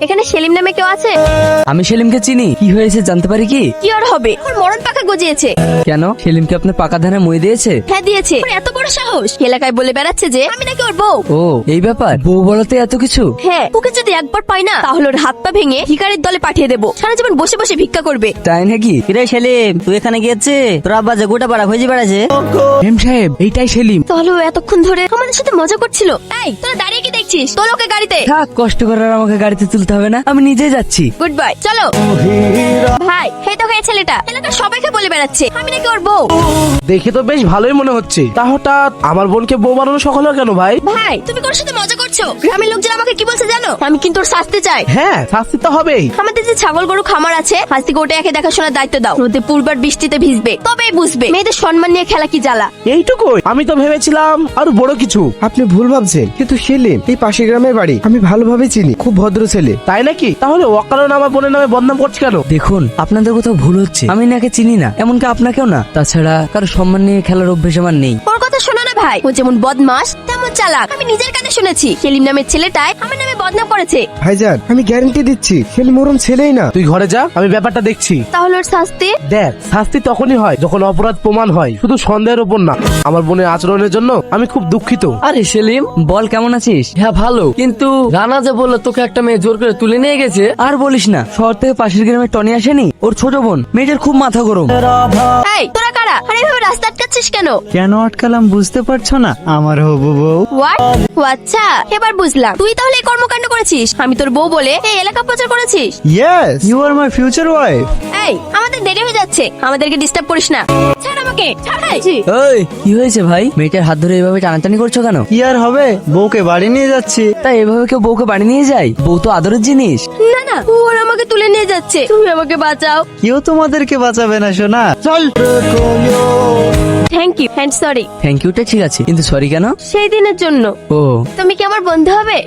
এখানে সেলিম নামে কেউ আছে? আমি সেলিমকে চিনি। কি হয়েছে জানতে পারি কি? কি আর হবে, ওর মরণ পাকা গজিয়েছে। কেন, সেলিমকে আপনার পাকা ধানে মই দিয়েছে? হ্যাঁ দিয়েছে। ওর এত বড় সাহস, এলাকায় বলে বেড়াচ্ছে যে আমি নাকি ওর বউ। ও এই ব্যাপার, বউ বলাতে এত কিছু? হ্যাঁ, ওকে যদি একবার পাই না তাহলে ওর হাত পা ভেঙে ভিখারির দলে পাঠিয়ে দেবো, সারা জীবন বসে বসে ভিক্ষা করবে। তাই নাকি? কিরে সেলিম, তুই এখানে গিয়েছে? তোর আব্বা যে গোটা পাড়া খুঁজে বেড়াছে। মেম সাহেব, এইটাই সেলিম। তাহলে ও এতক্ষণ ধরে আমাদের সাথে মজা করছিল। এই তোরা দাঁড়িয়ে কি দেখছিস? তোর ওকে গাড়িতে। থাক, কষ্ট করে আর আমাকে গাড়িতে তুলতে হবে না, আমি নিজেই যাচ্ছি। গুড বাই, চলো। ভাই, এই তো এই ছেলেটা এলাকার সবাইকে বলে বেড়াচ্ছে আমি নাকি ওর বউ। দেখে তো বেশ ভালোই মনে হচ্ছে। তা হঠাৎ আমার বোনকে বউ বানানো সকাল হলো কেন ভাই? ভাই, তুমি কোন সাথে মজা করছো? গ্রামের লোকজন আমাকে কি বলছে জানো? আমি কিন্তু ওর শাস্তি চাই। হ্যাঁ, শাস্তি তো হবেই। আমাদের যে ছাগল গরু খামার আছে, আজ থেকে ওটা একে দেখাশোনার দায়িত্ব দাও। নদীতে পূর্বার বৃষ্টিতে ভিজবে, তবেই বুঝবে মেয়েদের সম্মান নিয়ে খেলা কি জ্বালা। এইটুকুই? আমি তো ভেবেছিলাম আরো বড় কিছু। আপনি ভুল ভাবছেন, কিন্তু সেলিম এই পাশের গ্রামের বাড়ি, আমি ভালোভাবে চিনি, খুব ভদ্র ছেলে। তাই নাকি? তাহলে অকারণে আমার বোনের নামে বদনাম করছে কেন? দেখুন, আপনাদের কোথাও ভুল হচ্ছে। আমি নাকে চিনি না, এমনকি আপনাকেও না। তাছাড়া কারো সম্মান নিয়ে খেলার অভ্যেস আমার নেই। ওর কথা শোনো না ভাই, ও যেমন বদমাস তেমন চালাক। আমি নিজের কানে শুনেছি সেলিম নামের ছেলেটাই আমার নামে বদনাম করেছে। ভাইজান, আমি গ্যারান্টি দিচ্ছি সেলিম ওরম ছেলেই না। তুই ঘরে যা, আমি ব্যাপারটা দেখছি। তাহলে ওর শাস্তি? দেখ, শাস্তি তখনই হয় যখন অপরাধ প্রমাণ হয়, শুধু সন্দেহের উপর না। আমার বোনের আচরণের জন্য আমি খুব দুঃখিত। আরে সেলিম, বল কেমন আছিস? হ্যাঁ ভালো, কিন্তু রানা যে বললো তোকে একটা মেয়ে জোর করে তুলে নিয়ে গেছে। আর বলিস না, শহর থেকে পাশের গ্রামে টনি আসেনি, ওর ছোট বোন, মেয়েটার খুব মাথা গরম। এই তোরা কারা? আরে এভাবে রাস্তা আটকাচ্ছিস কেন? কেন আটকালাম বুঝতে পারছো না? আমার হবু বউ। হোয়াট? ও আচ্ছা, এবার বুঝলাম। তুই তাহলে এই কর্মকাণ্ড করেছিস, আমি তোর বউ বলে এই এলাকা প্রচার করেছিস। Yes, you are my future wife. এই, আমাদের দেরি হয়ে যাচ্ছে, আমাদেরকে ডিস্টার্ব করিস না। ছাড় আমাকে, ছাড়। এই, কি হয়েছে ভাই? মেয়েটার হাত ধরে এভাবে টানাটানি করছো কেন? কি আর হবে, বউকে বাড়ি নিয়ে যাচ্ছি। তাই এভাবে কেউ বউকে বাড়ি নিয়ে যায়? বউ তো আদরের জিনিস। না না, ওর আমাকে তুলে নিয়ে যাচ্ছে, তুমি আমাকে বাঁচাও। কেউ তোমাদেরকে বাঁচাবে না সোনা, চল। Thank you and sorry. Thank ইউটা ঠিক আছে, কিন্তু সরি কেন? সেই দিনের জন্য। ও, তুমি কি আমার বন্ধু হবে?